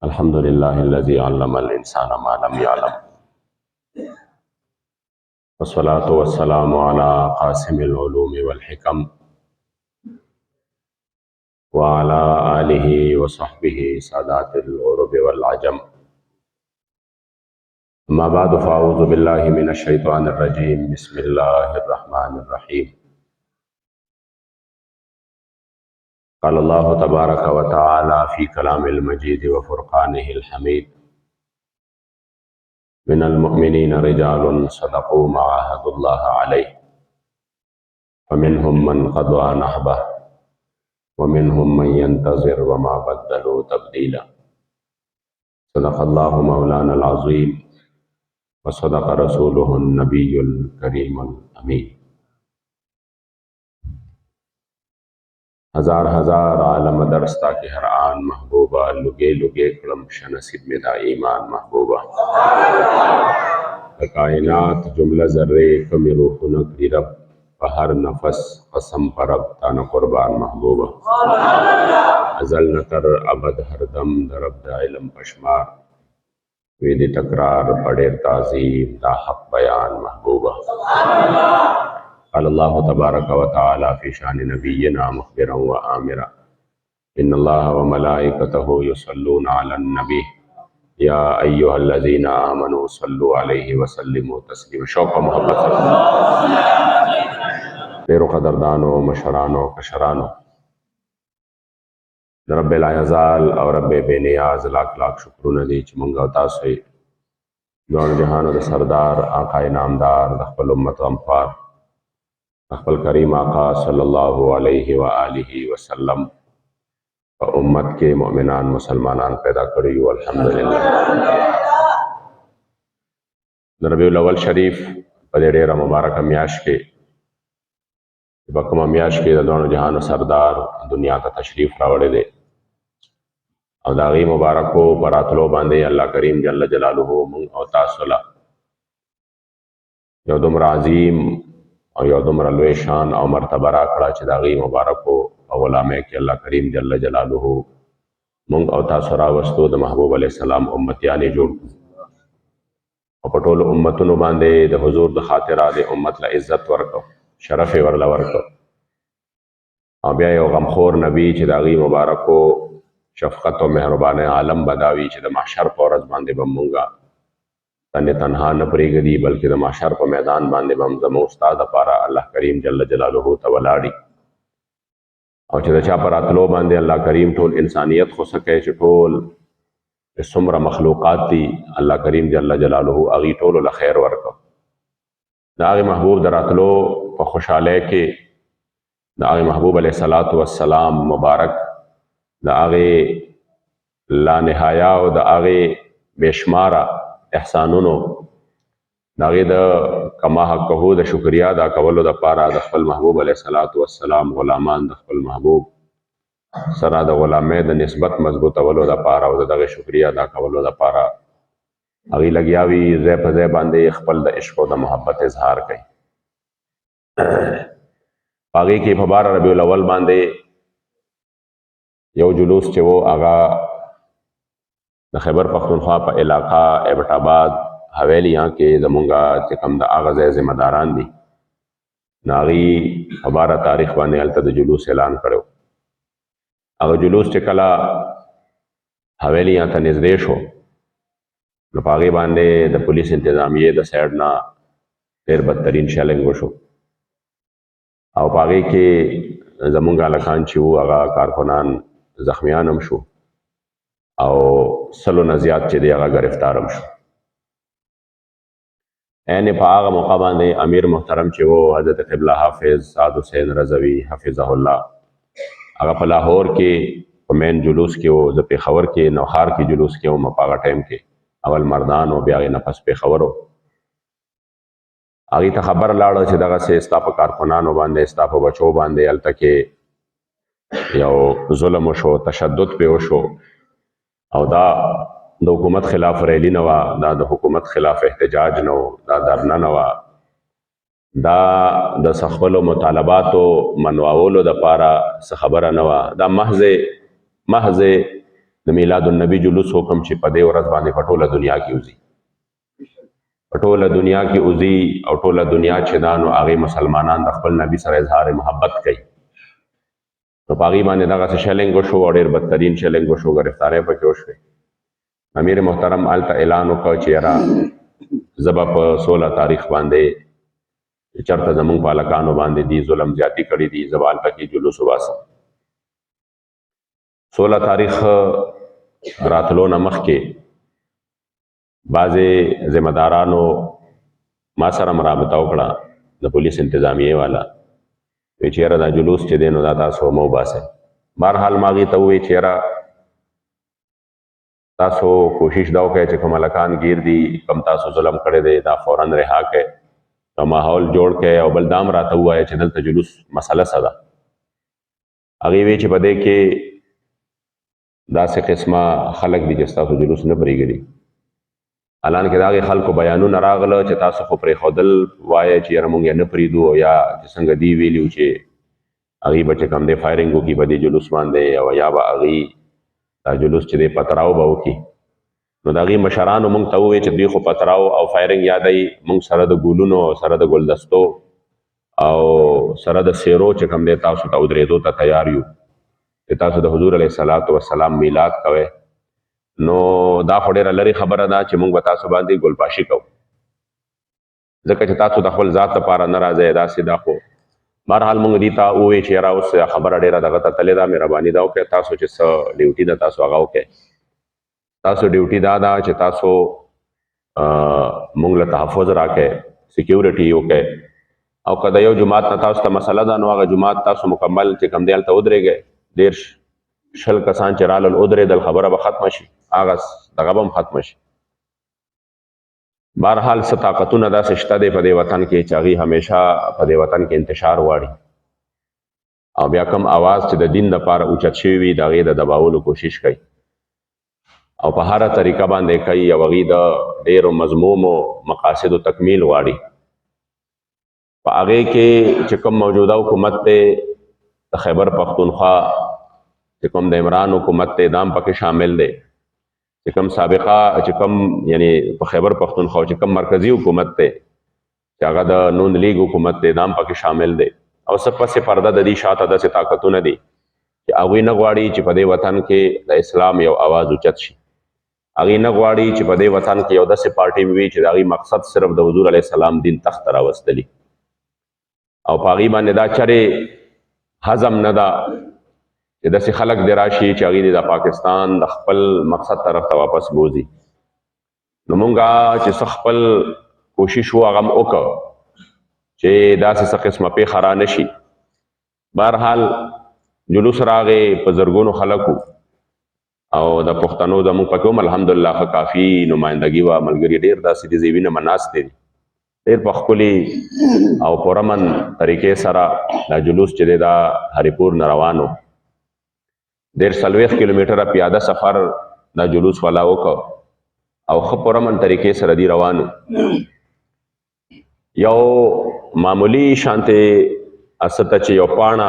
अल्हम्दुलिल्लाहिल्लज़ी अल्लमल इंसान मा लम यअलम वस्सलातु वस्सलामु अला क़ासिमिल उलूमि वल हिकम व अला आलिहि व सहबिहि सादातिल उरुब वल अजम। अम्मा बअद फ़अऊज़ु बिल्लाहि मिनश शैतानिर रजीम। बिस्मिल्लाहिर रहमानिर रहीम। क़ाल अल्लाहु तबारक व तआला फ़ी कलामिल मजीद व फ़ुरक़ानिहिल हमीद। मिनल मुअमिनीना रिजालुन सदक़ू मा अहदुल्लाह अलैहि फमिनहुम मन क़दा नहबह व मिनहुम मन यंतज़िर व मा बद्दलू तब्दीला। सदक़ल्लाहु मौलानल अज़ीम व सदक़ रसूलुहुन नबियुल करीमुल अमीन। हजार हजार आलम दरस्ता के हर आन महबूबा लुगे लुगे कलम शनसिब मिदा ईमान महबूबा कायनात जुमला ज़र्रे कमी रूहुनक रब हर नफस कसम परब तान कुर्बान महबूबा अजल नतर अबद हर दम दरब दा इलम पशमार वेद तकरार पढ़े ताज़ीम दा हक बयान महबूबा। अल्लाह तबारक व तआला फ़ी शान नबिय्यिना मुख़बिरन व आमिरा इन्नल्लाह व मलाइकतहु युसल्लूना अलन नबी या अय्युहल्लज़ीना आमनू सल्लु अलैहि व सल्लिमू तस्लीमा। शौक़ व मोहब्बत देर क़दरदानो मशरानो कशरानो रब्बिल आज़ाल और रब्बे बेनियाज लाख लाख शुक्र नदी चमंगा तासई दोनों जहानों दे सरदार आकाए नामदार दखल उम्मत अम्फार अखबल करीम आका सल्लल्लाहु अलैहि व आलिहि वसल्लम व उम्मत के मोमिनान मुसलमानान पैदा करी अल्हम्दुलिल्लाह। रबीउल अव्वल शरीफ पदे डेरा मुबारक म्याश के बकमा म्याश के दोनों जहानों सरदार दुनिया का तशरीफ रावड़े दे और दागी मुबारक को बरातलो बांधे अल्लाह करीम जल्ल जलालुहु मुंग और तासला यौदुम राजीम और यौदुम रलवे शान और मरतबा राखड़ा चिदागी मुबारक को गुलामे के अल्लाह करीम जल्ल जलालुहु मुंग और तासरा वस्तु द महबूब अलैहिस्सलाम उम्मतियानी जोड़ और पटोल उम्मतुन बांधे द हुजूर द खातिरा दे उम्मत ला इज्जत वर्को शरफ वरला वर्को और ब्या यो गमखोर नबी चिदागी मुबारक को शफकत और मेहरबान आलम बदावी चिद महशर पौरज बांधे बमूंगा तने तनहा न परेगदी बल्कि द महशर पर मैदान बांधे बम जमो उस्ताद पारा अल्लाह करीम जल्ल जलालुहु तवलाड़ी और चिद चा पर अतलो बांधे अल्लाह करीम टोल इंसानियत हो सके टोल सुमरा मखलूक़ाती अल्लाह करीम जल्ल जलालुहु अगी टोल ला खैर वर्को दागे महबूब दरातलो व खुशाले के दागे महबूब अलैहिस्सलातु वस्सलाम मुबारक दागे ला निहाया व दागे बेशुमारा एहसानुनो दागे द कमा हक़्क़हु द शुक्रिया दा कवलो द पारा द खपल महबूब अलैहिस्सलातु वस्सलाम गुलामान द खपल महबूब सरा द गुलामे द निस्बत मजबूत अवलो द पारा व दागे शुक्रिया दा कवलो द पारा अगी लगियावी ज़ै फ़ज़ै बांधे खपल द इश्क़ व द मोहब्बत इजहार कई आगे की फबार रबीउल अव्वल बांधे यो जुलूस चे वो आगा द खैबर पख्तूनख्वा पर इलाका एबटाबाद हवेली यहाँ के जमुंगा चिकम द आगाज़ ज़िम्मेदारान दी नागी फबारा तारीख बाने अलता द जुलूस ऐलान करो अगर जुलूस चिकला हवेली यहाँ था निर्देश हो न पागे बांधे द पुलिस इंतजामिये द सैडना देर बदतरीन शैलेंग गोशो और पागे के जमुंगा लखान छिवू आगा कारकुनान जख्मियान हमशो और सलो नजियात चे दे आगा गिरफ्तार हमशो ऐने पागा मौका बांधे अमीर मोहतरम चे वो हज़रत क़िबला हाफिज़ साद हुसैन रज़वी हफिज़हुल्लाह आगा लाहौर के मेन जुलूस के वो ज पेखावर के नौहार के जुलूस के वो मपागा टाइम के अवल मर्दान हो ब्यागे नफस पेखावर हो आगे खबर लाड़ो चे दगा से इस्ताफ कारकुनानो बांधे इस्ताफ बचो बांधे अल तक यो जुल्म शो तशद्दुद पे शो और दा द हुकूमत खिलाफ रैली नवा दा द हुकूमत खिलाफ एहतजाज नो दा धरना नवा दा द सखबलो मुतालबातो मनवावलो द पारा स खबर नवा दा महज د میلاد النبی جلوس حکم چې په دې ورځ باندې په ټوله دنیا کې وځي، په ټوله دنیا کې وځي او ټوله دنیا چې دا نو هغې مسلمانان د خپل نبي سره اظهار محبت کوي. نو په هغې باندې دغسې شلنګ وشو او ډېر بدترین شلنګ وشو، ګرفتارۍ پکې وشوې. امیر محترم هلته اعلان وکړ چې یاره زه به په 16 تاریخ باندې چېرته زموږ په هلکانو باندې دي ظلم زیاتي کړي دي، زه به هلته کې جلوس وباسم. 16 تاریخ راتلو نه مخکې بعضې ذمهدارانو ما سره مرابطه وکړه، د پولیس انتظامیې والا، وی چې یاره دا جلوس چې دی نو دا تاسو مه وباسئ. بهرحال ما هغې ته وویل چې یاره تاسو کوشش دا وکړئ چې کوم هلکان ګیر دي، کوم تاسو ظلم کړی دی دا فوراً رها کړئ، نو ماحول جوړ کړئ، او بل دا هم راته ووایه چې دلته جلوس مسله څه ده. هغې وی چې په دې کې داسې قسمه خلک دي چې ستاسو جلوس نه پرېږدي. حالانکې د هغې خلکو بیانونه راغله چې تاسو خو پرېښودل وایه چې یاره مونږ یې نه پرېږدو، او یا چې څنګه دي ویلي وو چې هغې به چې کوم دی فایرنګ وکړي په دې جلوس باندې، او یا به هغې دا جلوس چې دی پتراو به وکړي. نو د هغې مشرانو مونږ ته وویل چې دوی خو پتراو او فایرنګ یادوي، مونږ سره د ګلونو او سره د ګلدستو او سره د سیرو چې کوم دی تاسو ته ودرېدو ته تیار یو چې تاسو د حضور علیه الصلاة والسلام میلاد کوئ. نو دا خو ډېره لرې خبره ده چې موږ به تاسو باندې ګلپاشي کوو، ځکه چې تاسو د خپل ذات لپاره نه راځئ داسې دا خو. بهرحال موږ دې ته ووایو چې یاره اوس خبره ډېره دغه ته تللې ده، مهرباني دا وکړئ تاسو چې څه ډیوټي ده تاسو هغه وکړئ. تاسو ډیوټي دا ده چې تاسو موږ له تحفظ راکړئ، سیکیورټي وکړئ، او که د یو جماعت نه تاسو ته مسله ده نو هغه جماعت تاسو مکمل چې کوم دی هلته ودرېږئ، 1.5 کسان چې رالل ودرېدل، خبره به ختمه شي، هغه دغه به هم ختمه شي. بهرحال څه طاقتونه داسې شته دی په دې وطن کې چې هغې همیشه په دې وطن کې انتشار غواړي، او بیا کوم اواز چې د دین دپاره اوچت شوي وي د هغې د دباولو کوشش کوي، او په هره طریقه باندې کوي، او هغې د ډېرو مضمومو مقاصدو تکمیل غواړي. په هغې کې چې کوم موجوده حکومت دی د خیبر پښتونخوا چې کوم د عمران حکومت دی دا هم پکې شامل دی، چې کوم سابقه چې کوم یعنی په خیبر پښتونخوا چې کوم مرکزي حکومت دی چې هغه د نون لیگ حکومت دی دا هم پکې شامل دی. او څه پسې پرده د دې شاته داسې طاقتونه دي چې هغوی نه غواړي چې په دې وطن کې د اسلام یو اواز اوچت شي، هغوی نه غواړي چې په دې وطن کې یو داسې پارټي وي چې د هغوی مقصد صرف د حضور علیه السلام دین تخت ته راوستلي، او په هغوی باندې دا چرې هضم نه ده چې داسې خلک دې راشي چې هغوی د پاکستان د خپل مقصد طرف ته واپس بوځي. نو مونږ چې څه خپل کوشش و هغه م وکړ چې داسې څه قسمه پیښه را نه شي. بهرحال جلوس راغې په زرګونو خلکو، او د پښتنو زموږ پکې هم الحمدلله ښه کافي نمایندګي وه، ملګري ډېر داسې دي زه وینم ناستې دي، ډېر په ښکلي او پرامن طریقې سره دا جلوس چې دی دا هریپور نه روان و. 1.5 کیلومتره پیاده سفر دا جلوس والا وکړ، او ښه پرامن طریقې سره دی روانو. یو معمولی شانتې استه چې یو پاڼه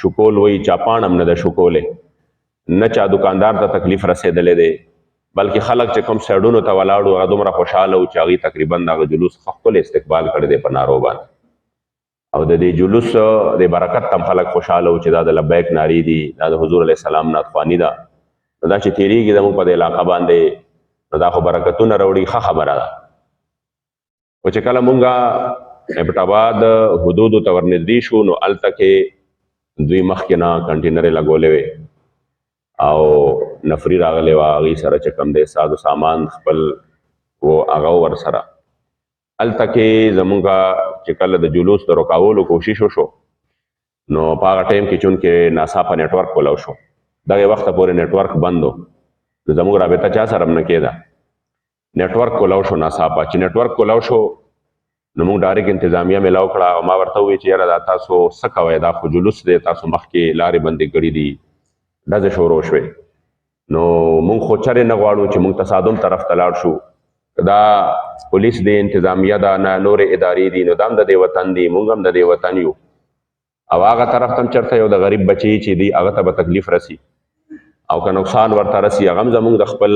شکول وایي، چا پاڼه هم نه ده شکولې، نه چا دکاندار ته تکلیف رسېدلی دی، بلکې خلک چې کوم سایډونو ته ولاړ وو هغه دومره خوشحاله وو چې هغوی تقریبا دغه جلوس ښه ښکلی استقبال کړی دی په نارو باندې، او د دې جلوس د برکت هم خلک خوشحاله وو چې دا د لبیک نارې دي، دا د حضور علیه السلام ناتخواني ده، نو دا چې تېرېږي زموږ په دې علاقه باندې نو دا خو برکتونه راوړي، ښه خبره ده. خو چې کله مونږ ایبټ آباد حدودو ته ورنږدې شو نو هلته کې دوی مخکې نه کنټینرې لګولې وې او نفري راغلی وه، هغې سره چې کوم دی ساز و سامان خپل و هغه ورسره. هلته کې زمونږ چې کله د جلوس د رکاولو کوشش وشو نو په هغه ټایم کې چونکې ناڅاپه نیټورک کولاو شو، دغې وخته پورې نیټورک بند و، نو زموږ رابطه چا سره هم نه کېده، نیټورک کولاو شو ناڅاپه. چې نیټورک کولاو شو نو موږ ډایرکټ انتظامیه میلاو کړه، او ما ورته وویل چې یاره دا تاسو څه کوئ، دا خو جلوس دی، تاسو مخکې لارې بندې کړي دي، ډزې شروع شوې. نو موږ خو چرې نه غواړو چې موږ تصادم طرف ته لاړ شو، دا پولیس دی، انتظامیه ده، نه نورې ادارې دي، نو دا هم د دې وطن دي، موږ هم د دې وطن یو، او هغه طرف ته هم چېرته یو د غریب بچی چې دی هغه ته به تکلیف رسي، او که نقصان ورته رسي هغه هم زمونږ د خپل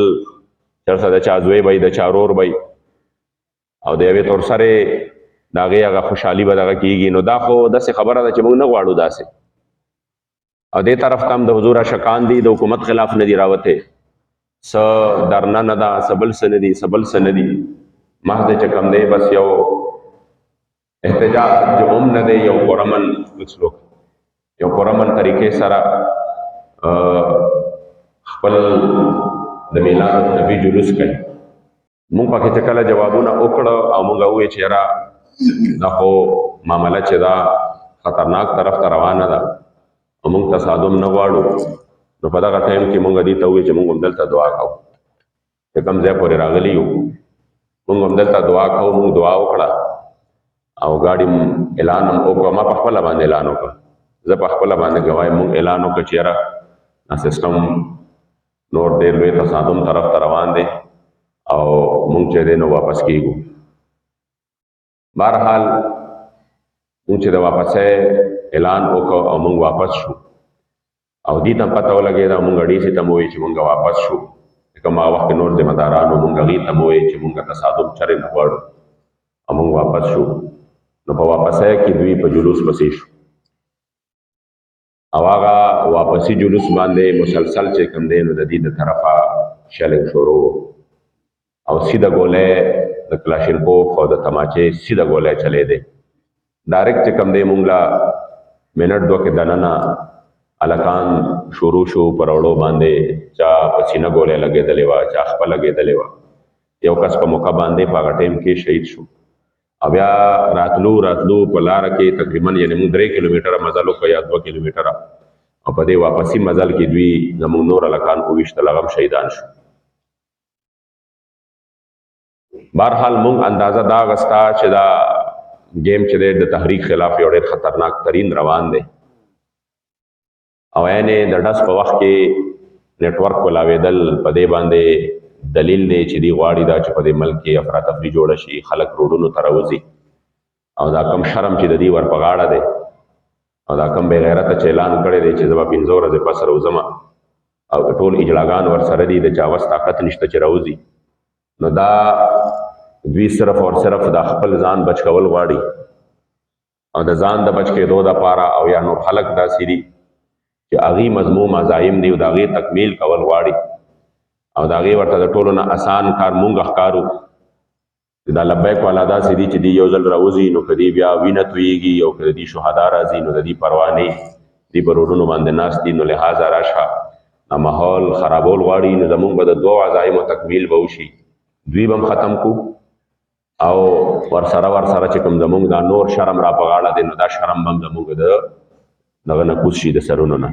چېرته د چا زوی به د چا ورور به او د یوې تور سرې د هغې هغه خوشحالي به دغه کېږي. نو دا خو داسې خبره ده چې موږ نه غواړو داسې. او دې طرف ته هم د حضور اشکان دي د حکومت خلاف نه دي راوتې، څه درنه نه ده، څه بل څه نه دي، څه بل څه نه دي، محض چې کوم دی بس یو احتجاج جو هم نه دی، یو پرامن سلوک، یو پرامن طریقې سره خپل د میلاد النبي جلوس کوي. مونږ پکې چې کله جوابونه وکړه او مونږ ووایو چې یاره دا خو معامله چې دا خطرناک طرف ته روانه ده او مونږ تصادم نه غواړو، نو په دغه ټایم کې مونږ دې ته ووایو چې مونږ هم دلته دعا کوو. چې کوم ځای پورې راغلي یو مونږ هم دلته دعا کوو. مونږ دعا وکړه او ګاډي اعلان هم وکړه. ما په خپله باندې اعلان وکړه، زه په خپله باندې ګوایم مونږ اعلان وکړه چې یاره دا سیسټم نور ډېر لوی تصادم طرف ته روان دی او مونږ چې دی نو واپس کېږو. بهرحال مونږ چې د واپسۍ اعلان وکړ او مونږ واپس شو او دې ته پته ولګېده، مونږ ډي سي ته مو وویل چې مونږ واپس شو. کوم هغه وخت کې نور ذمه دارانو مونږ هغې ته مو وویل چې مونږ تصادم چرې نه غواړو او مونږ واپس شو. نو په واپسۍ کې دوی په جلوس پسې شو او هغه واپسي جلوس باندې مسلسل چې کوم دی نو د دې د طرفه شلنګ شروع او سیده ګولۍ د کلاشینکوف او د تماچې سیده ګولۍ چلی دی. ډایرکټ چې کوم دی مونږ له منټ دوه کې دننه هلکان شروع شو پر وړو باندې، چا په سینه ګولۍ لګېدلې وه، چا خپه لګېدلې وه. یو کس په موقع باندې په هغه ټایم کې شهید شو. او بیا راتلو په لاره کې تقریبا یعنې مونږ 3 کیلومیټره مزل وکړو یا 2 کیلومیټره، او په دې واپسي مزل کې دوی زموږ نور هلکان وویشتل، هغه هم شهیدان شو. بهرحال مونږ اندازه دا اخیسته چې دا ګیم چې دی د تحریک خلاف یو ډېر خطرناک ترین روان دی او یعنې د ډس په وخت کې نیټورک کولاوېدل په دې باندې دلیل دی چې دی غواړي دا چې په دې ملک کې افراتفري جوړه شي، خلک روډونو ته راوځي او دا کم شرم چې د دې ور په غاړه دی او دا کم بې غیرته چې اعلان کړی دی چې زه به 15 ورځې پس راوځم او ټول اجلاګان ورسره دي، د چا وس طاقت نشته چې راوځي. نو دا دوی صرف او صرف د خپل ځان بچ کول غواړي او د ځان د بچ کېدو دپاره او یا نور خلک داسې دي چې هغې مضموم عزایم دي او د هغې تکمیل کول غواړي او د هغې ورته د ټولو نه اسان کار مونږ ښکارو. دا لبیک والا داسې دي چې دی یو ځل راوځي نو که دی بیا وینه تویږي او که د دې شهدا راځي نو د دې پروا نه وي، دوی په روډونو باندې ناست دي. نو لحاظه راشه دا ماحول خرابول غواړي نو زمونږ به د 2 عزایمو تکمیل به وشي، دوی به هم ختم کو او ورسره چې کوم زمونږ دا نور شرم را په غاړه دی نو دا شرم به هم زمونږ د دغه نه کوز شي د سرونو نه.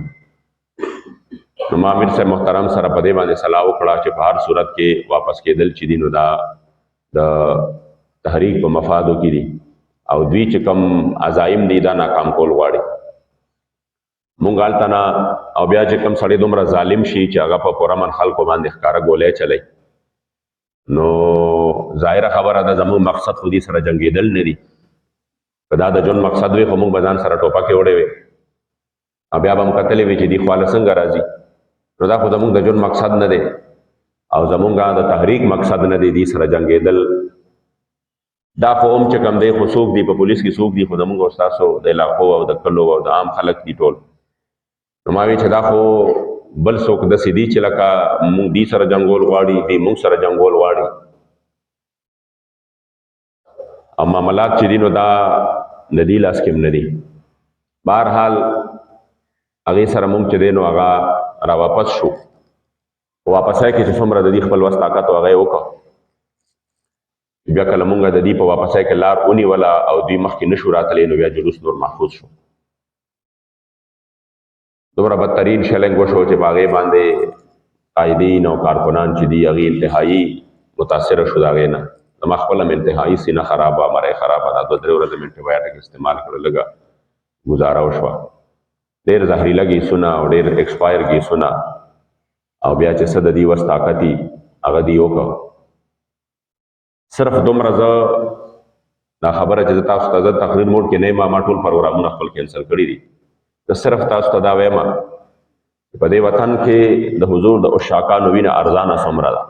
نو ما امیر صاحب محترم سره په دې باندې صلاح وکړه چې په هر صورت کې واپس کېدل چې دي نو دا د تحریک په مفادو کې دي او دوی چې کوم عزایم دي دا ناکام کول غواړي. مونږ هلته نه او بیا چې کوم سړی دومره ظالم شي چې هغه په پرامن خلکو باندې ښکاره ګولۍ چلی، نو ظاهره خبره ده زموږ مقصد خو دې سره جنګېدل نه دي. که دا د ژوند مقصد وي خو موږ به ځان سره ټوپکې وړې وې او بیا به م کتلې وي چې دې خواله څنګه راځي. نو دا خو زموږ د ژوند مقصد نه دی او زموږ د تحریک مقصد نه دی دې سره جنګېدل. دا خو هم چې کوم دی خو څوک دي په پولیس کې څوک دي خو زموږ او ستاسو د علاقو او د کلو او د عام خلک دي ټول. نو ما وی چې دا خو بل څوک داسې دي چې لکه موږ دې سره جنګول غواړي، دې موږ سره جنګول غواړي او معاملات چې دي نو دا د دې لاس کې هم نه دي. بهرحال هغې سره موږ چې دی نو هغه را واپس شو. واپسۍ کې چې څومره د دې خپل وس طاقت و هغه یې وکړه. بیا کله مونږ د دې په واپسۍ کې لار ونیوله او دوی مخکې نه شو راتلی نو بیا جلوس نور محفوظ شو. دومره بدترین شلنګ وشو چې په هغې باندې قایدین او کارکنان چې دي هغې انتهایي متاثره شو د هغې نه. زما خپله هم انتهایي سینه خرابه، مری خرابه، دا 2-3 ورځې مې انټي بایوټیک استعمال کړه، لږه ګزاره وشوه. ډېر زهریله ګیسونه او ډېر ایکسپایر ګیسونه او بیا چې څه د دې وس طاقت دي هغه دې وکړه. صرف دومره زه دا خبره چې زه تاسو ته زه تقریر موډ کې نه یم، ما ټول پروګرامونه خپل کینسل کړي دي. زه صرف تاسو ته دا وایم په دې وطن کې د حضور د عشاقانو وینه ارزانه څومره ده.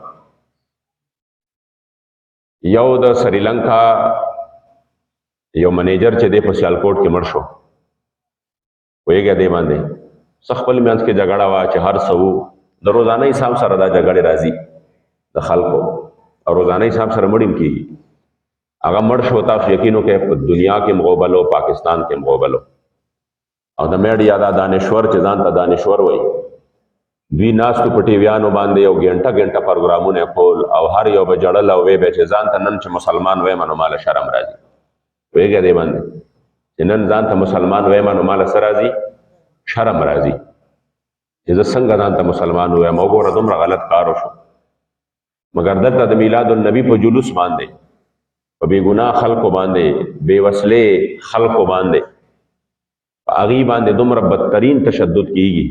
یو د سریلنکا یو منیجر چې دی په سیالکوټ کې مړ شو، پوهېږئ دې باندې څه خپل منځ کې جګړه وه چې هر څه وو، د روزانه حساب سره دا جګړې راځي د خلکو، او روزانه حساب سره مړ هم کېږي. هغه مړ شو، تاسو یقین وکړئ په دنیا کې مغوبلو، پاکستان کې مغوبلو، او د میډیا دا دانشور چې ځان ته دانشور وایي، دوی ناستو په ټیویانو باندې یو ګنټه ګنټه پروګرامونه کول، او هر یو به جړل او وی به چې ځان ته نن چې مسلمان وایم نو ماله شرم راځي. پوهېږئ دې باندې چې نن ځان ته مسلمان وایم نو ماله څه راځي؟ شرم راځي چې زه څنګه ځان ته مسلمان وایم. وګوره دومره غلط کار وشو. مګر دلته د میلاد النبي په جلوس باندې، په بې ګناه خلکو باندې، بې وسلې خلکو باندې، په هغې باندې دومره بدترین تشدد کېږي.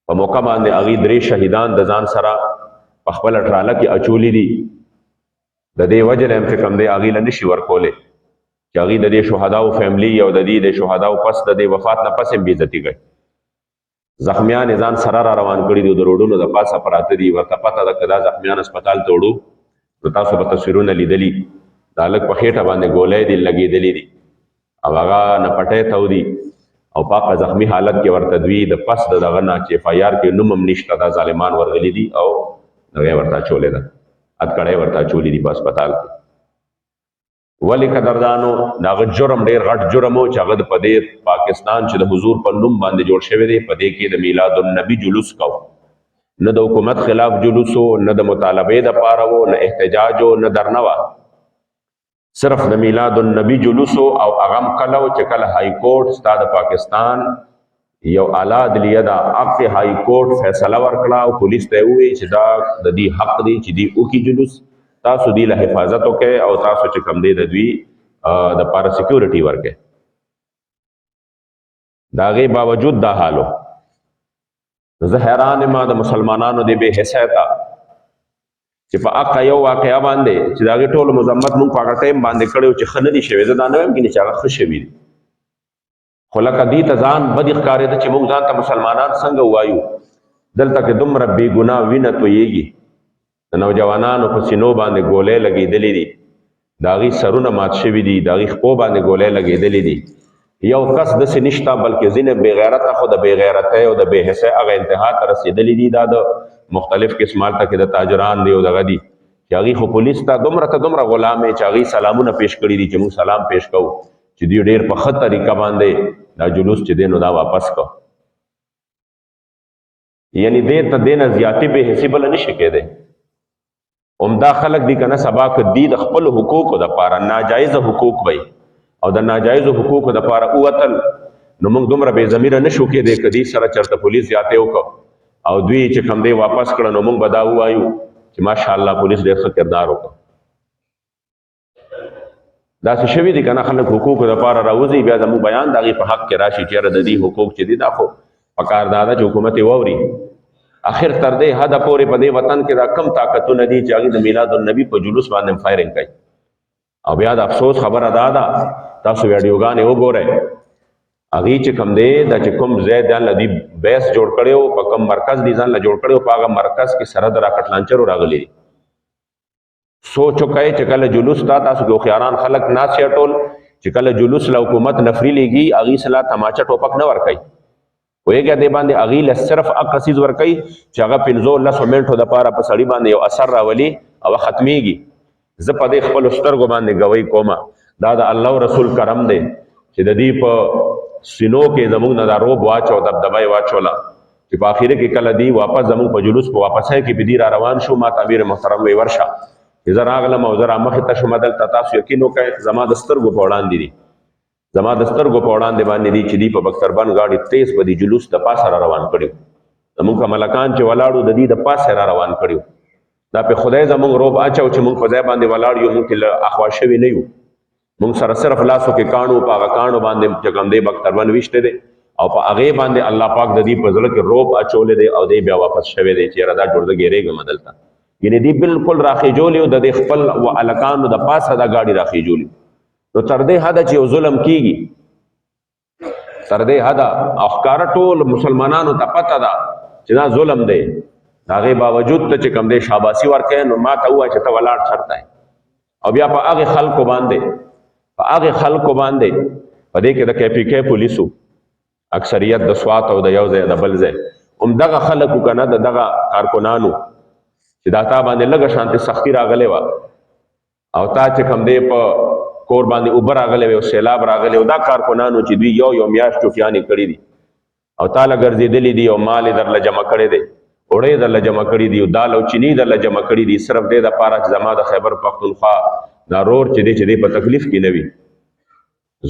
په موقع باندې هغې 3 شهیدان د ځان سره په خپله ټراله کې اچولي دي. د دې وجه نه هم چې کوم دی هغې له نشي ورکولی چې هغې د دې شهداو فیملي او د دې د شهداو پس د دې وفات نه پس هم بېعزتي کوي. زخمیان یې ځان سره را روان کړي دي، د روډونو د پاسه پراته دي. ورته پته ده که دا زخمیان هسپتال ته وړو نو تاسو به تصویرونه لیدلي، دا هلک په خېټه باندې ګولۍ دي لګېدلي دي، او هغه نه پټۍ تودي، او پاکه زخمی حالت کې ورته دوی د پس د دغه نه چې FIR کې نوم هم نشته، دا ظالمان ورغلي دي او دغه ورته اچولې ده، اتکړۍ ورته اچولي دي په هسپتال کې. ولې قدردانو د هغه جرم ډېر غټ جرم و چې هغه په دې پاکستان چې د حضور په نوم باندې جوړ شوی دی، په دې کې د میلاد النبي جلوس کو، نه د حکومت خلاف جلوس و، نه د مطالبې دپاره و، نه احتجاج و، نه درنه وه، صرف د میلاد النبي جلوس و. او هغه هم کله و چې کله های کورټ ستا د پاکستان یو اعلی عدلیه ده، هغې های کورټ فیصله ورکړه او پولیس ته یې وویل چې دا د دې حق دی چې دوی وکړي جلوس، تاسو دوی له حفاظت وکړئ او تاسو چې کوم دی د دوی دپاره سیکیورټي ورکړئ. د هغې باوجود دا حال و. زه حیران یم د مسلمانانو دې بې حیثیته چې په حقه یو واقعه باندې چې د هغې ټولو مذمت مونږ په هغه ټایم باندې کړی و چې ښه نه دي شوي. زه دا نه وایم چې هغه ښه شوي دي، خو لکه دې ته ځان بدې ښکارېده چې مونږ ځان ته مسلمانان څنګه ووایو. دلته کې دومره بې ګناه وینه تویېږي، د نوجوانانو په سینو باندې ګولۍ لګېدلې دي، د هغې سرونه مات شوي دي، د هغې خپو باندې ګولۍ لګېدلې دي. یو کس داسې نشته، بلکې ځینې بې غیرته خو د بې غیرتۍ او د بې حسۍ هغه انتها ته رسېدلي دي. دا د مختلف قسم هلته کې د تاجران دی او دغه دي چې هغې خو پولیس ته دومره غلام یې چې هغې سلامونه پیش کړي دي چې موږ سلام پیش کوو چې دوی ډېر په ښه طریقه باندې دا جلوس چې دی نو دا واپس کو. یعنې دې ته دې نه زیاتې بې حسي بله نشي کېدی. عمده خلک دي که نه سبا که دي د خپلو حقوقو دپاره ناجایزه حقوق وی او د ناجایزو حقوقو دپاره ووتل، نو موږ دومره بې ضمیره نشو کېدی که دې سره چېرته پولیس زیاتې وکړو او دوی چې کوم دی واپس کړه، نو موږ به دا ووایو چې ماشاءالله پولیس ډېر ښه کردار وکړو. داسې شوي دي که نه خلک حقوقو دپاره راوځي، بیا زموږ بیان د هغې په حق کې راشي چې یاره د دې حقوق چې دي دا خو پکار دا ده چې حکومت یې واوري. اخر تر دې حده پورې په دې وطن کې دا کم طاقتونه دي چې هغې د میلاد النبي په جلوس باندې فایرنګ کوي. او بیا د افسوس خبره دا ده، تاسو ویډیوګانې وګورئ، هغې چې کوم دی دا چې کوم ځای ځان له دوی بیس جوړ کړی و، په کوم مرکز دي ځان له جوړ کړی و، په هغه مرکز کې سره د راکټ لانچرو راغلي دي. سوچ وکئ چې کله جلوس ته تاسو کې هوښیاران خلک ناست یې ټول چې کله جلوس له حکومت نفري لیږي، هغې سله تماچه ټوپک نه ورکوي. پوهېږئ دې باندې هغې له صرف هغه څیز ورکوي چې هغه 15-10 منټو دپاره په سړي باندې یو اثر راولي او ختمیږي. زه په دې خپلو سترګو باندې ګوی کومه، دا د الله رسول کرم دی چې د دې په سینو کې زموږ نه دا روب واچو، دبدبه یې واچوله چې په آخره کې کله دی واپس زموږ په جلوس په واپسۍ کې په دې را روان شو. ما ته امیر محترم وی ورشه چې زه راغلم او زه رامخې ته شوم، دلته تاسو یقین وکړئ زما د سترګو په وړاندې دي، زما د سترګو په وړاندې باندې دي چې دوی په بختربند ګاډي تیز به دي جلوس د پاسه را روان کړي وو. زموږ ملکان چې ولاړو د دې د پاسه را روان کړي وو. دا په خدای زموږ روب اچو چې موږ په ځای باندې ولاړ یو، موږ له اخوا شوي نه یو. موږ سره صرف لاسو کې کاڼو، په هغه کاڼو باندې چې کوم دی بختربند ویشتی دی او په هغې باندې الله پاک د دې په زړه کې روب اچولی دی او دی بیا واپس شوی دی چې یاره دا جوړ زه ګیرېږم دلته. یعنې دی بالکل راخېجولی و، د دې خپل هلکانو د پاسه دا ګاډي راخېجولی. نو تر دې حده چې یو ظلم کېږي سره دې حدا او ښکارا ټول مسلمانانو ته پته ده چې دا ظلم دی، هغه باوجود ته چې کم دی شاباسي ورکړي نو ما ته وایي چې ته ولاړ چرته او بیا په هغه خلکو باندې په دې کې د کې پی کې پولیسو اکثریت د سوات او د یو ځای د بل ځای دغه خلکو کنه دغه کارکونانو چې دا تا باندې لږه شانتي سختی راغلی وه او تا چې کم دی په کور باندې اوبه راغلی وي او سیلاب راغلی او دا کارکونانو چې دوی یو میاشت چوکیانې کړي دي او تاله ګرځېدلي دي او مال یې درله جمع کړی دی، اوړه یې درله جمع کړي دي او دال او چینی درله جمع کړي دي، صرف دې دپاره چې زما د خیبر پښتونخوا دا رور چې دی په تکلیف کې نه وي.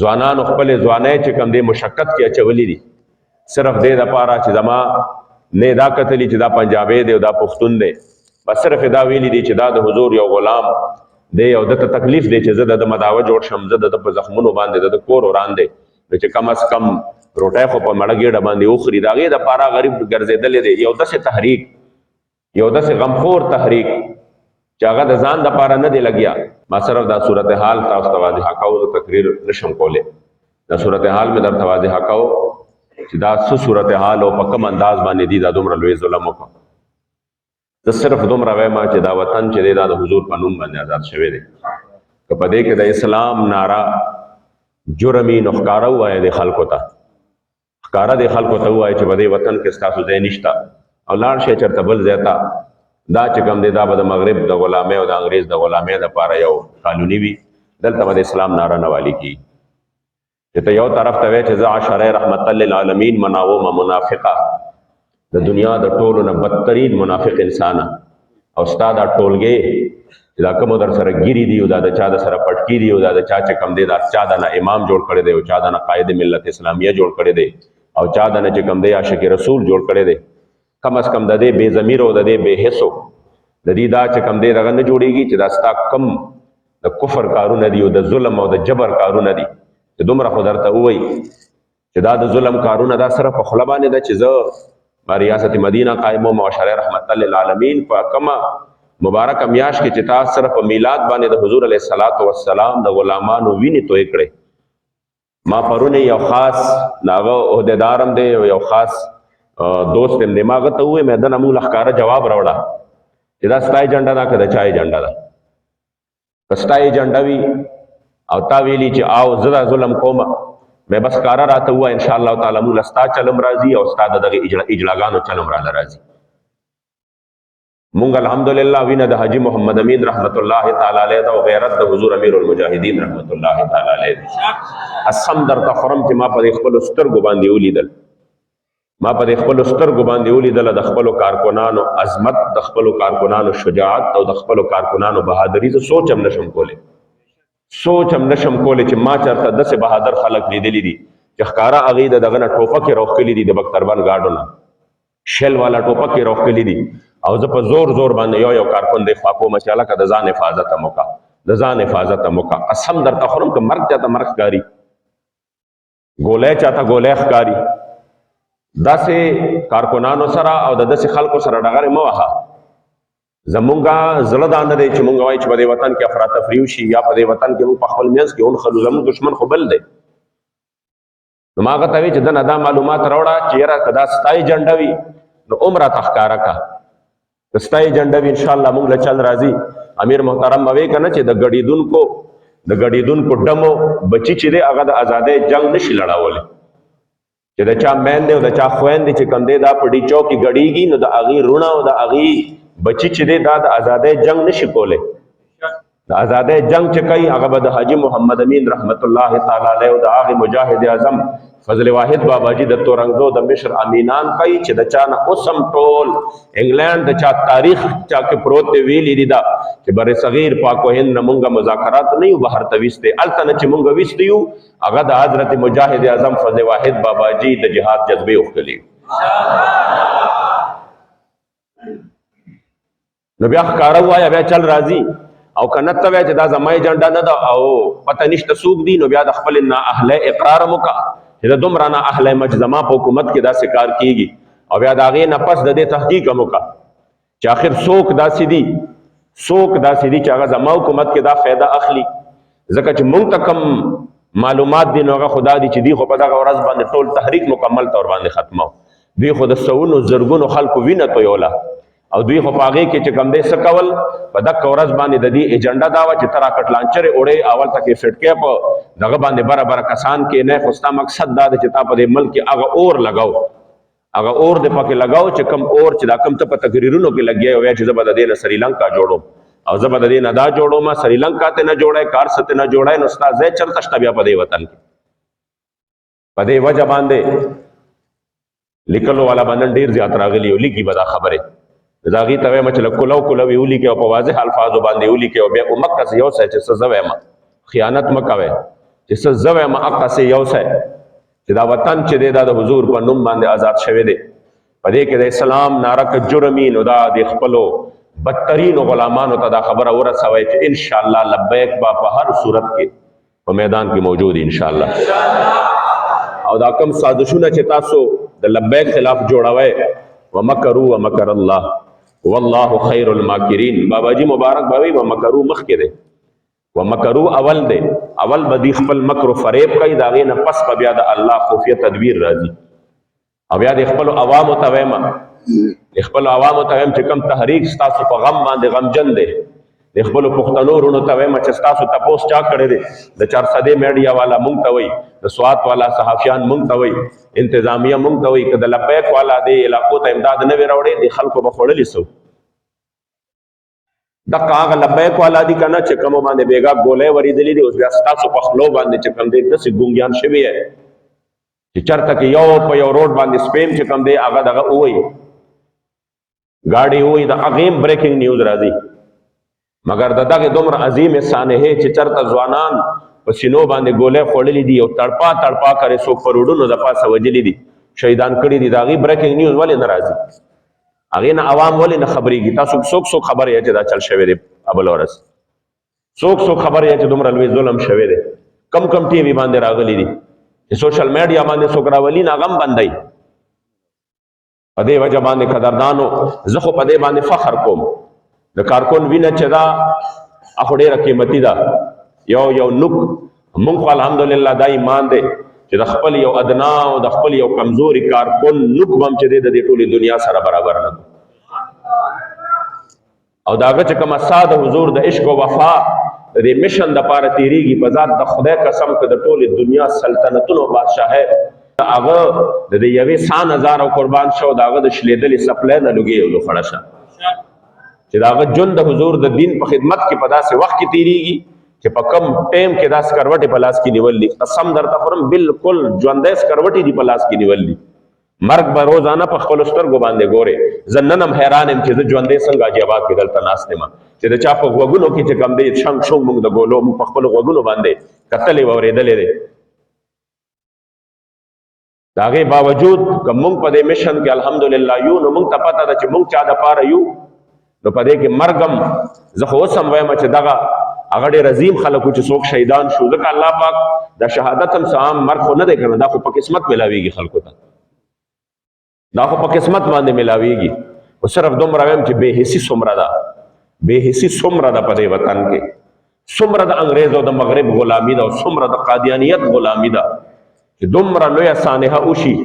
ځوانانو خپلې ځوانۍ چې کم دی مشقت کې اچولي دي، صرف دې دپاره چې زما نه دا کتلی چې دا پنجابی دی او دا پښتون دی، بس صرف دا ویلي دي چې دا د حضور یو غلام دی او دته تکلیف دی چې زه د مداوه جوړ شم، زه د په زخمونو باندې د کور وران دی نو چې کم از کم روټۍ خو په مړه ګېډه باندې وخوري، د هغې دپاره غریب ګرځېدلی دی. یو داسې تحریک، یو داسې غمخور تحریک چې هغه د ځان دپاره نه دی لګیا. ما صرف دا صورتحال تاسو ته واضحه کوو، د تقریر نشم کولی، دا صورتحال مې درته واضحه کوو چې دا څه صورتحال او په کوم انداز باندې دي دا دومره لوی ظلم وکړو. زه صرف دومره وایم چې دا وطن چې دی دا د حضور په نوم باندې آزاد شوی دی. که په دې کې د اسلام ناره جرمي نو ښکاره ووایه د خلکو ته، ښکاره د خلکو ته ووایه چې په دې وطن کې ستاسو ځای نشته او لاړ شئ چېرته بل ځای ته. دا چې کوم دی دا به د مغرب د غلامۍ او د انګریز د غلامۍ دپاره یو قانوني وي، دلته به د اسلام ناره نه والي کېږي. چې ته یو طرف ته وایې چې زه عشره رحمت للعالمین مناومه منافقه، د دنیا د ټولو نه بدترین منافق انسان او ستا دا ټولګې چې دا کومو در سره ګیري دي او دا د چا د سره پټکي دي او دا د چا چې کوم دی دا چا د نه امام جوړ کړی دی او چا د نه قائد ملت اسلامیه جوړ کړی دی او چا د نه چې کوم دی عاشق رسول جوړ کړی دی، کم از کم د دې بې ضمیر او د دې بې حسو د دې دا چې کوم دی دغه نه جوړېږي چې دا ستا کم د کفر کارونه دي او د ظلم او د جبر کارونه دي چې دومره خو درته ووایي چې دا د ظلم کارونه دا صرف په خوله باندې ده چې زه ریاست مدینه قائمو معاشره رحمت للعالمین په کما مبارک میاش کې چې تاسو صرف میلاد باندې د حضور علیه الصلاۃ والسلام د غلامانو وینې توی کړې. ما پرونه یو خاص ناغه عہدیدارم دی یو خاص دوست هم دی، ما هغه ته وویل مې دنه موږ ښکاره جواب راوړه چې دا ستا ایجنډا ده که د چا ایجنډا ده. که ستا ایجنډا وي او تا ویلي چې آو زه دا ظلم کومه مې بس کارا راته ووایه انشاءالله تعالی موږ له ستا چلم راځي او ستا د دغې اجلاګانو چلم راله راځي. مونږ الحمدلله وینه د حاجي محمد امین رحمت الله تعالی علیه ده او غیرت د حضور امیر المجاهدین رحمت الله تعالی علیه ده. قسم درته خورم چې ما په خپلو سترګو باندې ولیدل، ما په خپلو سترګو باندې ولیدل د خپلو کارکنانو عظمت، د خپلو کارکنانو شجاعت او د خپلو کارکنانو بهادري. زه سوچ هم نشم کولی چې ما چېرته داسې بهادر خلک لیدلي دي چې ښکاره هغې د دغه نه ټوپکې راوښکلي دي د بختربن ګاډو نه، شل والا ټوپکې راوښکلي دي او زه په زور باندې یو کارکن دی خوا کومه چې هلکه د ځان حفاظت هم وکړه، د ځان حفاظت هم وکړه. قسم درته خورم که مرګ چاته مرګ ښکاري، ګولی چاته ګولی ښکاري، داسې کارکنانو سره او د داسې خلکو سره ډغرې مه وهه. زمونږه زړه دا نه دی چې مونږ وایو چې په دې وطن کې افراتفري وشي یا په دې وطن کې مونږ په خپل منځ کې ونښلو، زمونږ دشمن خو بل دی. نو ما هغه ته وایي چې دنه دا معلومات راوړه چې یاره که دا ستا ایجنډه وي نو هم راته ښکاره کړه، که ستا ایجنډه وي انشاءالله مونږ له چل راځي. امیر محترم به وایي که نه چې د ګډېدونکو ډمو بچي چې دی هغه د ازادۍ جنګ نشي لړولی، چې د چا میندې او د چا خویندې چې کوم دی دا په ډیچو کې ګډېږي نو د هغې رونه او د هغې بچی چې دی دا د ازادۍ جنگ نشي کولی. د ازادۍ جنگ چې کوي هغه به د حاجي محمد امین رحمت الله تعالی علیه او د هغې مجاهد اعظم فضل واحد باباجي د تورنګزو د مشر امینان کوي چې د چا نه اوس هم ټول انګلینډ د چا تاریخ چا کې پروت دی ویلي دي دا چې بر صغیر پاک و هند نه مونږه مذاکرات نه یو بهر ته ویستې، هلته نه چې مونږ ویستې یو هغه د حضرت مجاهد اعظم فضل واحد باباجي د جهاد جذبې وښکلي. نو بیا ښکاره ووایه بیا چل راځي، او که نه ته وایه چې دا زما ایجنډا نه ده او پته نشته څوک دي نو بیا د خپل نااهلی اقرار هم وکړه چې د دومره نااهلی مجزما په حکومت کې داسې کار کېږي، او بیا د هغې نه پس د دې تحقیق هم وکړه چې آخر څوک داسې دي چې هغه زما حکومت کې دا فایده اخلي. ځکه چې مونږ ته کوم معلومات دي نو هغه خدا دي چې دی خو په دغه ورځ باندې ټول تحریک مکمل طور باندې ختمو دوی خو د سونو زرګونو خلکو وینه تویوله او دوی خو په هغې کې چې کوم دی څه کول په دغه ورځ باندې د دې ایجنډا دا وه چې ته راکټ لانچرې وړې اول ته کې فټ کې په دغه باندې بره بره کسان کې نه خو ستا مقصد دا دی چې تا په دې ملک کې هغه اور لګاو هغه اور دې پکې لګاو چې کم اور چې دا کم ته په تقریرونو کې لګیا وی چې زه به د دې نه سریلانکا جوړوم او زه به د دې نه دا جوړوم سریلانکا ته نه جوړی کار څه ته نه جوړی نو ستا ځای چېرته شته بیا په دې وطن کې په دې وجه باندې لیکلو والا باندې ډېر زیات راغلي او لیکي به دا خبرې د هغې ته وایم چې لږ کلو کلو یې ولیکئ او په واضح الفاظو باندې ولیکئ او بیا خو مقصد یو ځای چې څه زه وایم خیانت مه کوئ چې څه زه وایم هغسې یو ځای چې دا وطن چې دی دا د حضور په نوم باندې آزاد شوی دی په دې کې د اسلام ناره که جرمي نو دا د خپلو بدترینو غلامانو ته دا خبره ورسوئ چې انشاءالله لبیک به په هر صورت کې په میدان کې موجود انشاءالله او دا کم سازشونه چې تاسو د لبیک خلاف جوړوئ ومکروا ومکر الله والله خیر الماکرین بابا جی مبارک باوی ومکرو مخکې دی ومکرو اول دی اول به دی خپل مکر و فریب کوي د هغې نه پس به بیا د الله خفیه تدبیر راځي او بیا د خپلو عوامو ته وایم د خپلو عوامو ته وایم چې کوم تحریک ستاسو په غم باندې غمجن دی د خپلو پښتنو وروڼو ته وایم چې ستاسو تپوس چا کړی دی د چارسدې میډیا والا مونږ ته وایي د سوات والا صحافیان مونږ ته وایي انتظامیه مونږ ته وایي که د لبیک والا دې علاقو ته امداد نه وي راوړی د خلکو به خوړلي سو دغه هغه لبیک والا دي که نه چې کومو باندې بېګا ګولۍ ورېدلي دي اوس بیا ستاسو په خولو باندې چې کوم دی داسې ګونګیان شوي یې چې چېرته کې یو په یو روډ باندې سپیم چې کوم دی هغه دغه ووایي ګاډي ووایي د هغې هم بریکینګ نیوز راځي مگر د دغه دومره عظیم سانحې چې چرته ځوانان په سینو باندې ګولۍ خوړلي دي او تړپا تړپا کرې څوک په روډونو د پاسه وجلي دي شهیدان کړي دي د هغې بریکینګ نیوز ولې نه راځي هغې نه عوام ولې نه خبرېږي تاسو څوک خبر یې چې دا چل شوی دی ابل ورځ څوک خبر یې چې دومره لوی ظلم شوی دی کم ټي وي باندې راغلي دي چې سوشل میډیا باندې څوک راولي نه هغه هم بندوي په دې وجه باندې قدردانو زه خو په دې باندې فخر کوم د کارکون وینه چې دا اخو ډېره قیمتي ده یو نوک مونږ خو الحمدلله دا ایمان دی چې د خپل یو ادنا او د خپل یو کمزوري کارکون نوک به هم چې دی د دې ټولې دنیا سره برابر نه او د هغه چې کومه سا د حضور د عشق و وفا د دې مشن دپاره تېرېږي په ذات د خدای قسم که د ټولې دنیا سلطنتونو بادشاهۍ هغه د دې یوې سا نظاره قربان شو د هغه د شلېدلې څپلی نه لوګې یو لوخړه شه چې د هغه ژوند د حضور د دین په خدمت کې په داسې وخت کې تېرېږي چې په کم ټیم کې دا سکروټې په لاس کې نیول دي قسم درته خورم بالکل ژوندی سکروټې دي په لاس کې نیول دي مرګ به روزانه په خپلو سترګو باندې ګورې زه نن هم حیران یم چې زه ژوندی څنګه عجیبات کې دلته ناست یم چې د چا په غوږونو کې چې کوم دی شنګ شونګ موږ د ګولو موږ په خپلو غوږونو باندې کتلې و اورېدلې دی د هغې باوجود که موږ په دې مشن کې الحمدلله یو نو موږ ته پته ده چې موږ چا دپاره یو نو په دې کې مرګ هم زه خو اوس هم وایم چې دغه هغه ډېر عظیم خلک چې څوک شهیدان شو ځکه الله پاک د شهادت هم څه عام مرګ خو نه دی کړی دا خو په قسمت میلاویږي خلکو ته دا خو په قسمت باندې میلاویږي خو صرف دومره وایم چې بېحسي څومره ده بېحسي څومره ده په دې وطن کې څومره د انګریز او د مغرب غلامي ده او څومره د قادیانیت غلامي ده چې دومره لویه سانحه وشي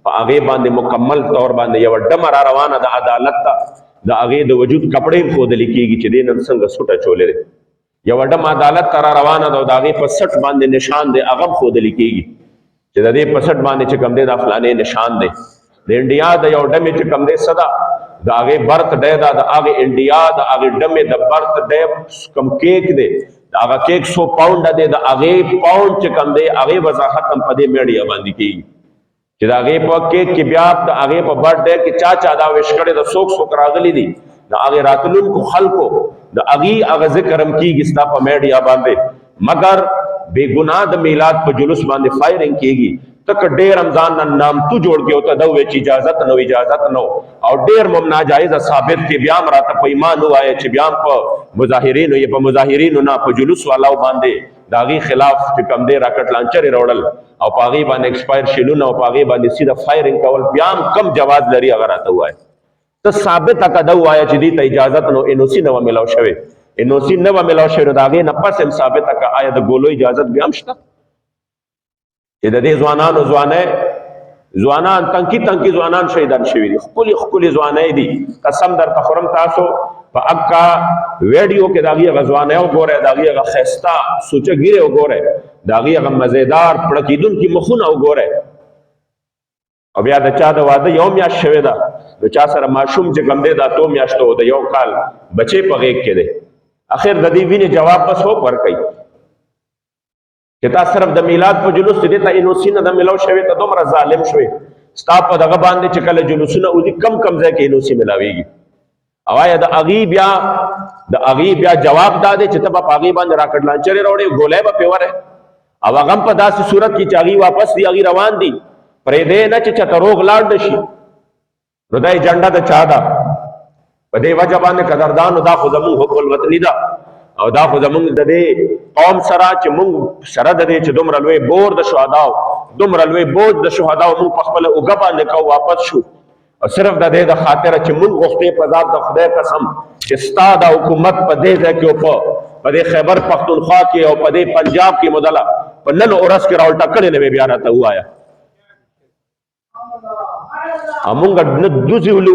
په هغې باندې مکمل طور باندې یوه ډمه را روانه د عدالت ته د هغې د وجود کپړې هم ښودلې کېږي چې دې نن څنګه سوټه چولې دی یوه ډم عدالت ته را روانه ده او د هغې په سټ باندې نشان دی هغه هم ښودلې کېږي چې د دې په سټ باندې چې کوم دی دا فلانې نشان دی د انډیا د یو ډمې چې کوم دی څه ده د هغې برت ډے ده د هغې انډیا د هغې ډمې د برت ډے کوم کیک دی د هغه کیک 100 پاونډه دی د هغې پاونډ چې کوم دی هغې وضاحت هم په دې میډیا باندې کېږي چې د هغې په کیک کې بیا د هغې په برت ډے کې چا دا ویش کړی د څوک راغلي دي د هغې راتلونکو خلکو د هغې هغه ذکر هم کېږي ستا په میډیا باندې مګر بې ګناه د میلاد په جلوس باندې فایرنګ کېږي تک ډېر رمضان نه نامتو جوړ کې او ته دا ووایې چې اجازت نه او ډېر مم ناجایزه ثابت کې بیا هم راته په ایمان ووایه چې بیا هم په مظاهرینو نه په جلوس والاو باندې د هغې خلاف چې کوم دی راکټ لانچرې راوړل او په هغې باندې ایکسپایر شیلونه او په هغې باندې سیده فایرنګ کول بیا هم کم جواز لري هغه راته ووایه ته ثابته که ده ووایه چې دې ته اجازت نو NOC نه وه میلاو شوې NOC نه وه میلاو شوې نو د هغې نه پس هم ثابته که آیا د ګولو اجازت بیا هم شته چې د دې ځوانانو ځوانان تنکی ځوانان شهیدان شوي دي، ښکلي ځوانۍ دي. قسم درته خورم تاسو په اکا ویډیو کې د هغې هغه ځوانۍ وګورئ، د هغې هغه ښایسته سوچه ګیرې وګورئ، د هغې هغه مزېدار پړه کېدونکي مخونه وګورئ. او بیا د چا د واده یو میاشت شوې ده، د چا سره ماشوم چې کوم دی د اتو میاشتو د یو کال بچې په غېږ کې دی. اخر د دې وینې جواب بس څوک ورکوي چې تا صرف د میلاد په جلوس دې ته انوسي نه د ملو شوې ته دومره ظالم شوې. ستا په دغه باندې چې کله جلوسونه وځي کم ځای کې انوسي ملاویږي. او آیا د هغې بیا جواب دا دی چې ته به په هغې باندې راکټ لانچرې راوړې، ګولۍ به پرې ورې، او هغه هم په داسې صورت کې چې هغې واپس دي، هغې روان دي، پرېږدی نه چې چاته روغ لاړ نه شي. نو دا ایجنډه د چا ده؟ په دې وجه باندې قدردانو دا خو زمونږ حب الوطني ده، او دا خو زمونږ د دې قوم سره چې مونږ سره د دې چې دومره لوی بور د شهداو، دومره لوی بوج د شهداو مونږ په خپله اوږه باندې کوو واپس شو، او صرف د دې د خاطره چې مونږ غوښتې په ذات د خدای قسم چې ستا د حکومت په دې ځای کې په دې خیبر پښتونخوا کې او په دې پنجاب کې مدله په نن ورځ کې راولټه کړې نه وې، بیا راته ووایه. مونږ نه دوزي ولو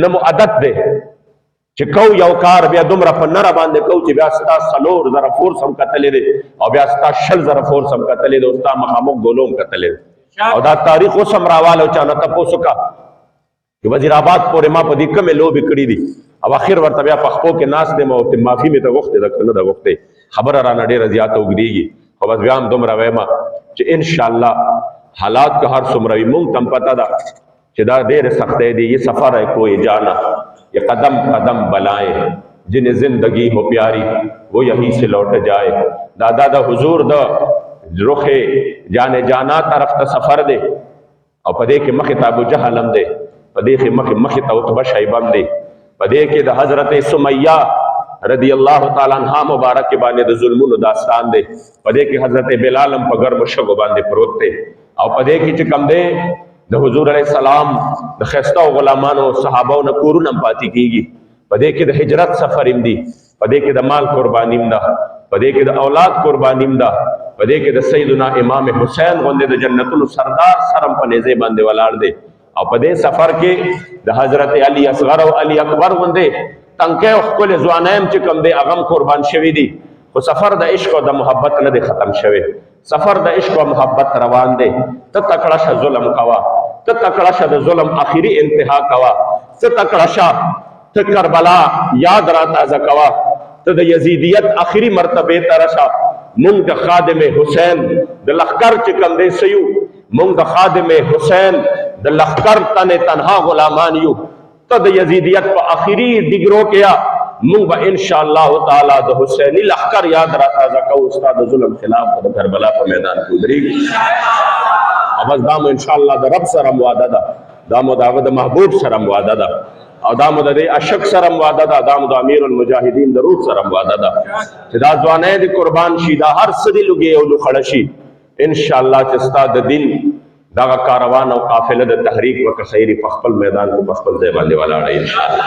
نه مو عادت دی چې کو یو کار بیا دومره په نره باندې کو چې بیا ستا 4,000 فورس هم کتلی دی، او بیا ستا 60,000 فورس هم کتلی دی، او ستا مخامخ ګولو هم کتلی دی. او دا تاریخ اوس هم راواله چا نه تپوس وکړه چې وزیر آباد پورې ما په دې کمې لوبې کړي دي، او اخر ورته بیا پخپو کې ناست دی، او معافي مې ته غوښتې ده که نه ده غوښتې، خبره رانه ډېره زیاته اوږدېږي. خو بس بیا هم دومره وایم چې انشاءالله حالات که هر څومره وي مونږ ته هم پته ده کہ دا دیر سختے دی، یہ سفر ہے کوئی جانا، یہ قدم قدم بلائیں، جنہیں زندگی ہو پیاری وہ یہیں سے لوٹ جائے. دادا دا حضور دا رخ جانے جانا طرف تا سفر دے، اور پدے کے مخ تا ابو جہل ہم دے، پدے کے مخ تا عتبہ شیبم دے، پدے کے دا حضرت سمیہ رضی اللہ تعالیٰ عنہ مبارک کے بانے دا ظلمون داستان دے، پدے کے حضرت بلالم پا گرم شگو باندے پروتے، اور پدے کی چکم دے د حضور علیہ السلام د خستو غلامانو صحابو نه کورونه پاتې کیږي. پدې کې د هجرت سفر هم دی، پدې کې د مال قرباني هم ده، پدې کې د اولاد قرباني هم ده، پدې کې د سیدنا امام حسین غوندې د جنتونو سردار سرم په نیزه باندې ولاړ دی، او پدې سفر کې د حضرت علی اصغر او علی اکبر غوندې تنکه او خپل ځوانیم چې کوم دی هغه قربان شوی دی. خو سفر د عشق او د محبت نه دی ختم شوی، سفر د عشق او محبت روان دی. ته تکړه شه ظلم کوا، ته تکړه شه د ظلم آخري انتها کوا، ته تکړه شه ته کربلا یاد را تازه کوا، ته د یزیدیت آخري مرتبه ته رشه. مونږ د خادم حسین د لښکر چې کوم دی سیو، مونږ د خادم حسین د لښکر تنها غلامان یو. ته د یزیدیت په آخري ډګرو کې مونږ به انشاءالله تعالی د حسیني لښکر یاد را تازه کوو، ستا د ظلم خلاف د کربلا په میدان کې ودرېږو. او بس دا مو انشاءالله د رب سره وعده ده، دا مو د هغه د محبوب سره وعده ده، او دا مو د دې عاشق سره وعده ده، دا مو د امیر المجاهدین د روح سره وعده ده چې دا ځوانۍ دې قربان شي، دا هر څه دې لږې او لوخړه شي انشاءالله چې ستا د دین دغه کاروان او قافله د تحریک وکه خیري په خپل میدان کې په خپل ځای باندې ولاړه انشاءالله.